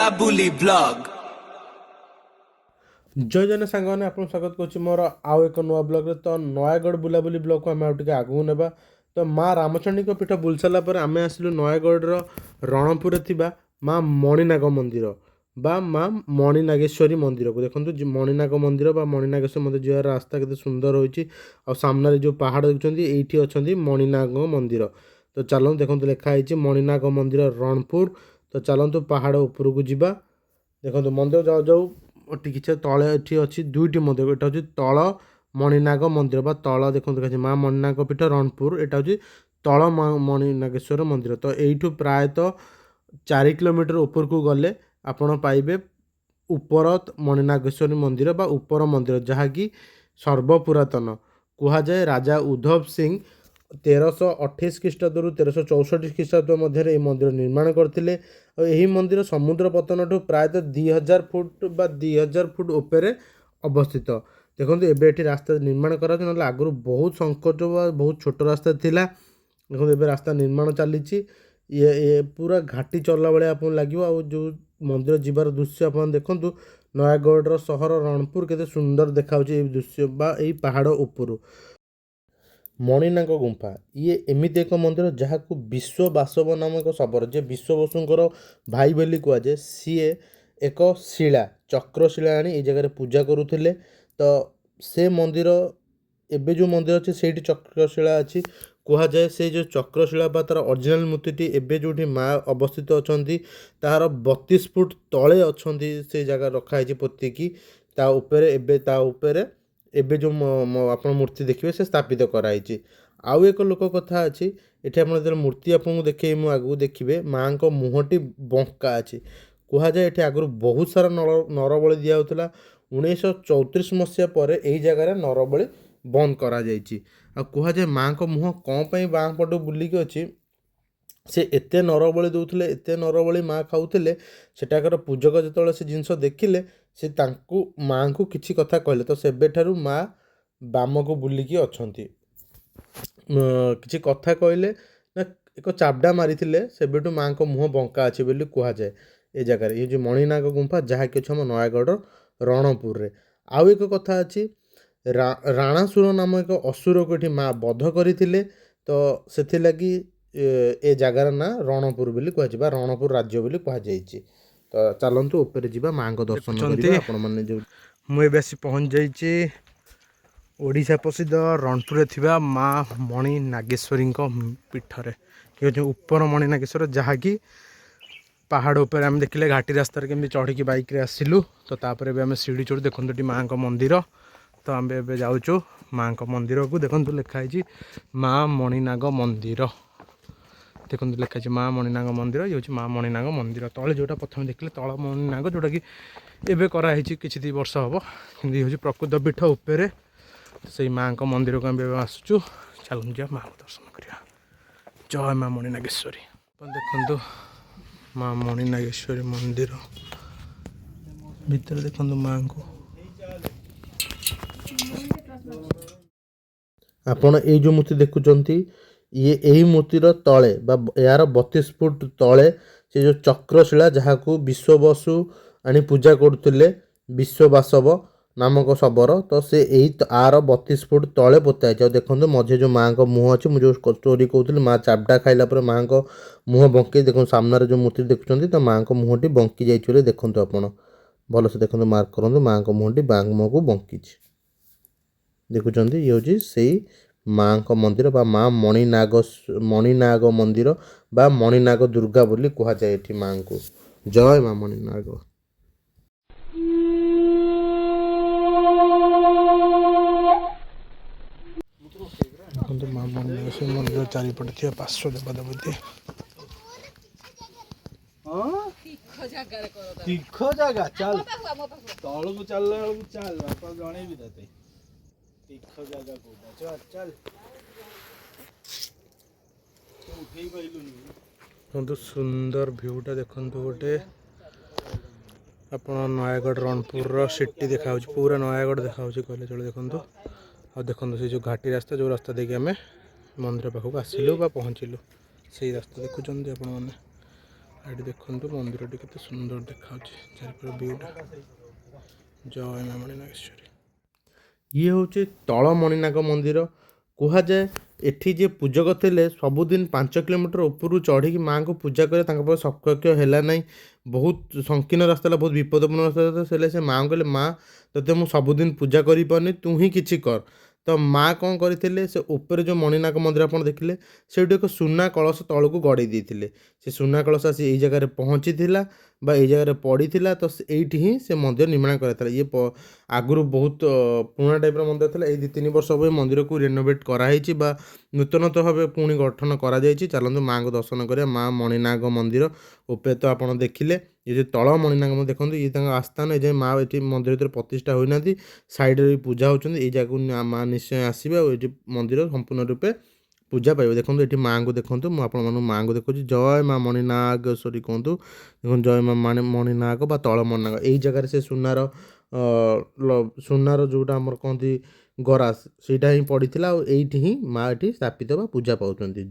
बुलाबुली blog. जय जन सांग मैंने आपको स्वागत करुच्ची मोर आउ एक नुआ ब्लॉग तो नयागढ़ बुलाबुली ब्लॉग को आम आगे नेबा। तो माँ रामचंडी पीठ बुली सारापर आम आसलु नयागढ़ रणपुर थी माँ मणिनाग मंदिर बा माँ मणिनागेश्वरी मंदिर को देखो मणिनाग मंदिर बा मणिनागेश्वर मंदिर जीवार रास्ता केते सुंदर होइछि। आ सामने जो पहाड़ देखुं ये अच्छी मणिनाग मंदिर। तो चलते देखो लिखाई मणिनाग मंदिर रणपुर। तो चलतु पहाड़ उपरकू जावा। देखो मंदिर जाऊ जाऊ टिके तले ये अच्छी दुईटी मंदिर एटा हूँ तल मणिनाग मंदिर बा तल देखो देखा माँ मणिनाग पीठ रणपुर एटा हूँ तल मणिनागेश्वर मंदिर। तो यू प्रायतः 4 किलोमीटर ऊपर को गले आपण पाइबे उपर मणिनागेश्वरी मंदिर बा उपर मंदिर जहाँकि सर्वपुरातन कह जाए राजा उद्धव सिंह 1328 ख्रीष्टाब्द 1364 ख्रीष्टाब्द मध्य मंदिर निर्माण करते। यही मंदिर समुद्र पतन ठू प्रायतः 2000 फुट बा 2000 फुट ऊपर अवस्थित। देखो एबे रास्ता निर्माण करा ना आगुरी बहुत संकट बहुत छोट रास्ता थिला। देखो एबे रास्ता निर्माण चली ये पूरा घाटी चलला भाई आप लगे। आ जो मंदिर जीवार दृश्य आप देखु नयागढ़ सहर रणपुर केते सुंदर देखा दृश्य बा यही पहाड़ उपरू मणिनाग गुंफा ये एमती एक मंदिर जहाँ को विश्व बासव नाम एक शबर जे विश्व बसुंकर भाई बोली कहुए सी एक शिला चक्रशिला आनी ये जगह पूजा करुले। तो से मंदिर एबे जो मंदिर अच्छे से चक्रशिला अच्छी कह जाए से जो चक्रशिला बा तार ओरिजिनल मूर्ति एबे जो माँ अवस्थित अच्छा तार 32 फुट तले अच्छा से जगह रखाई पोतिकी ता उपरे एबे जो आप मूर्ति देखिए से स्थापित कराई। आउ एक लोक कथा अच्छी ये आप मूर्ति आपको देखे मुझे आगू देखिए माँ को मुहटी बंका अच्छी कह जाए ये आगुरी बहुत सारा नरबली दिया 1934 मसीहा पर यही जगह नरबली बंद करा कह जाए माँ को मुह कौन बाँ पट बुलिकी अच्छी से एते नरबली दौले एते नरबली माँ खाऊले सेटाकर पूजक जो से जिनस देखिले से माँ को किसी कथा कहले। तो सेबे ठारू माँ बाम को बुलिकी अच्छी किसी कथा कहले ना एक चापड़ा मारी सेबेठू माँ को मुह बंका अच्छी बोली कह जाए ये जगह ये जो मणिनाग गुंफा जहाँकि अच्छे आम नयागढ़ रणपुर रे। आउ एक कथा अच्छी राणासुर नाम एक असुर को ये माँ बध करते। तो से लगी ए जगार ना रणपुर बोली कह रणपुर राज्य बोली कहुई। तो चलतु ऊपर जा माँ को दर्शन करिबा आपण माने जो मुझे आसी पहुँच जाइए ओडिशा प्रसिद्ध रणपुर थिबा माँ मणिनागेश्वरी पीठरे कि ऊपर मणिनागेश्वर जहाँकि पहाड़ उपर आम देखिले घाटी रास्तार केमती चढ़ी बाइक रे आसिलु। तो तापर भी आम सीढ़ी चढ़ू देखते माँ को मंदिर। तो आम ए जाऊँ माँ को मंदिर को देखो लिखाई माँ मणिनाग मंदिर देखो लिखाई माँ मणिनाग मंदिर ये हूँ माँ मणिनाग मंदिर तले जोटा प्रथम देखिले तल मणिनाग जोटा कि एबे कराई किछि दी वर्ष हम कि हूँ प्रकृत पीठ उपरे से माँ को मंदिर को आम आसुचु। चलू जा माँ को दर्शन करिया। जय माँ मणिनागेश्वरी। देखु माँ मणिनागेश्वरी मंदिर भीतर देखो माँ को आपण ये जो मूर्ति देखुंत ये यही मूर्तिर तले यार 32 फुट तले से जो चक्रशिला जहाँ को विश्वबसु आनी पूजा करुले विश्वबासव नामक शबर। तो से यही आर 32 फुट तले पोता है। देखो मझे जो माँ को मुँह अच्छे मुझे स्टोरी कहूँ माँ चापटा खाइला पर माँ को मुँह बंकई देखो सामने जो मूर्ति देखुं तो माँ को मुँहटी बंकी जाइए देखो आप भल से देखो मार्क करूँ माँ को मुँहटी बाम को बंकी देखुं ये हूँ से माँ को मंदिर बा माँ मणिनाग मंदिर बा मणिनाग दुर्गा बोली कह जाए माँ को। जय माँ मणिनाग। माँ मणिनागेश्वरी मंदिर चारिपटे थी पार्श्व देवदेवती तीख जगह चल तलू चल चल बापा जन ते तीख जगह कौटा चल देखो सुंदर भ्यूटा देखो गोटे आप नयागढ़ रणपुर सिटी देखा पूरा नयागढ़ देखा कहले चलो देखो। और देखो से जो घाटी रास्ता जो रास्ता देखिए आम मंदिर पाखक आसिलु बा पहुँचलु से रास्ता देखुं आपण मैंने ଏଠି ଦେଖନ୍ତୁ ମନ୍ଦିରଟି କେତେ ସୁନ୍ଦର ଦେଖାଯାଉଛି ଚାରିପଟ ଭିଉଟା। ଜୟ ମା ମଣିନାଗେଶ୍ୱରୀ। ଇଏ ହେଉଛି ତଳ ମଣିନାଗ ମନ୍ଦିର। କୁହାଯାଏ ଏଠି ଯିଏ ପୂଜକ ଥିଲେ ସବୁଦିନ 5 କିଲୋମିଟର ଉପରୁ ଚଢ଼ିକି ମାଆଙ୍କୁ ପୂଜା କରେ, ତାଙ୍କ ପାଖରେ ସୌଭାଗ୍ୟ ହେଲା ନାହିଁ। ବହୁତ ସଂକୀର୍ଣ୍ଣ ରାସ୍ତା ଥିଲା, ବହୁତ ବିପଦପୂର୍ଣ୍ଣ ରାସ୍ତା ଥିଲା। ହେଲେ ସେ ମାଆଙ୍କୁ କହିଲେ, ମା ତୋତେ ମୁଁ ସବୁଦିନ ପୂଜା କରିପାରୁନି, ତୁ ହିଁ କିଛି କର। ତ ମା କ'ଣ କରିଥିଲେ, ସେ ଉପରେ ଯେଉଁ ମଣିନାଗ ମନ୍ଦିର ଆପଣ ଦେଖିଲେ ସେଇଠି ଏକ ସୁନା କଳସ ତଳକୁ ଗଡ଼େଇ ଦେଇଥିଲେ। ସେ ସୁନା କଳସ ଆସି ଏଇ ଜାଗାରେ ପହଞ୍ଚିଥିଲା ବା ଏଇ ଜାଗାରେ ପଡ଼ିଥିଲା। ତ ଏଇଠି ହିଁ ସେ ମନ୍ଦିର ନିର୍ମାଣ କରାଯାଇଥିଲା। ଇଏ ଆଗରୁ ବହୁତ ପୁରୁଣା ଟାଇପ୍ର ମନ୍ଦିର ଥିଲା। ଏଇ 2-3 ବର୍ଷ ହେବ ଏ ମନ୍ଦିରକୁ ରେନୋଭେଟ୍ କରାହେଇଛି ବା ନୂତନତଃ ଭାବେ ପୁଣି ଗଠନ କରାଯାଇଛି। ଚାଲନ୍ତୁ ମାଆଙ୍କୁ ଦର୍ଶନ କରିବା। ମା ମଣିନାଗ ମନ୍ଦିର ଉପରେ ତ ଆପଣ ଦେଖିଲେ, ଏ ଯେଉଁ ତଳ ମଣିନାଗ ମନ୍ଦିର ଦେଖନ୍ତୁ, ଇଏ ତାଙ୍କ ଆସ୍ଥାନ। ଏ ଯାଏଁ ମା ଏଠି ମନ୍ଦିର ଭିତରେ ପ୍ରତିଷ୍ଠା ହୋଇନାହାନ୍ତି, ସାଇଡ଼୍ରେ ବି ପୂଜା ହେଉଛନ୍ତି। ଏଇ ଜାଗାକୁ ମା ନିଶ୍ଚୟ ଆସିବେ ଆଉ ଏଠି ମନ୍ଦିର ସମ୍ପୂର୍ଣ୍ଣ ରୂପେ ପୂଜା ପାଇବେ। ଦେଖନ୍ତୁ ଏଠି ମାଆଙ୍କୁ ଦେଖନ୍ତୁ, ମୁଁ ଆପଣମାନଙ୍କୁ ମାଆଙ୍କୁ ଦେଖାଉଛି। ଜୟ ମା ମଣିନାଗେଶ୍ୱରୀ କୁହନ୍ତୁ। ଦେଖନ୍ତୁ ଜୟ ମା ମଣିନାଗ ବା ତଳ ମଣିନାଗ। ଏଇ ଜାଗାରେ ସେ ସୁନାର ଯେଉଁଟା ଆମର କହନ୍ତି ଗରା, ସେଇଟା ହିଁ ପଡ଼ିଥିଲା ଆଉ ଏଇଠି ହିଁ ମା ଏଠି ସ୍ଥାପିତ ବା ପୂଜା ପାଉଛନ୍ତି।